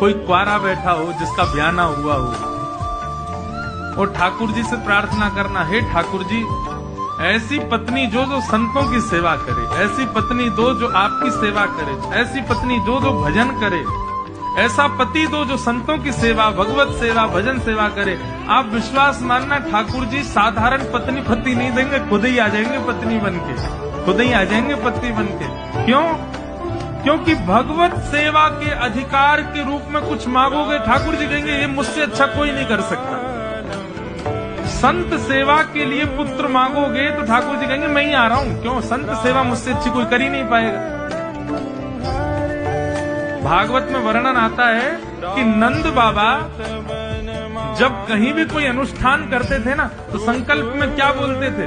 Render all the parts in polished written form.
कोई कुआरा बैठा हो जिसका ब्याह ना हुआ हो, और ठाकुर जी से प्रार्थना करना, हे ठाकुर जी ऐसी पत्नी जो जो संतों की सेवा करे, ऐसी पत्नी दो जो आपकी सेवा करे, ऐसी पत्नी जो जो भजन करे, ऐसा पति दो जो संतों की सेवा, भगवत सेवा, भजन सेवा करे। आप विश्वास मानना ठाकुर जी साधारण पति नहीं देंगे, खुद ही आ जाएंगे पत्नी बनके, खुद ही आ जाएंगे पति बनके। क्यों? क्योंकि भगवत सेवा के अधिकार के रूप में कुछ मांगोगे, ठाकुर जी कहेंगे ये मुझसे अच्छा कोई नहीं कर सकता। संत सेवा के लिए पुत्र मांगोगे तो ठाकुर जी कहेंगे मैं ही आ रहा हूं। क्यों? संत सेवा मुझसे अच्छी कोई कर ही नहीं पाएगा। भागवत में वर्णन आता है कि नंद बाबा जब कहीं भी कोई अनुष्ठान करते थे ना, तो संकल्प में क्या बोलते थे?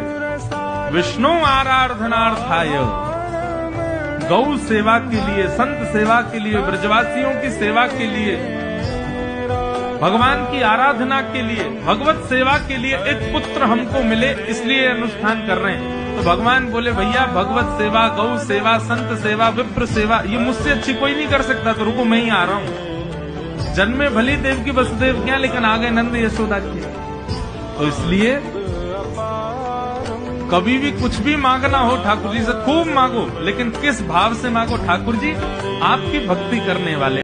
विष्णु आराधनार्थाय, गौ सेवा के लिए, संत सेवा के लिए, ब्रजवासियों की सेवा के लिए, भगवान की आराधना के लिए, भगवत सेवा के लिए एक पुत्र हमको मिले, इसलिए अनुष्ठान कर रहे हैं। तो भगवान बोले भैया भगवत सेवा, गौ सेवा, संत सेवा, विप्र सेवा ये मुझसे अच्छी कोई नहीं कर सकता, तो रुको मैं ही आ रहा हूं। जन्मे भली देव की वसुदेव क्या, लेकिन आ गए नंद यशोदा की। तो इसलिए कभी भी कुछ भी मांगना हो ठाकुर जी से खूब मांगो, लेकिन किस भाव से मांगो? ठाकुर जी आपकी भक्ति करने वाले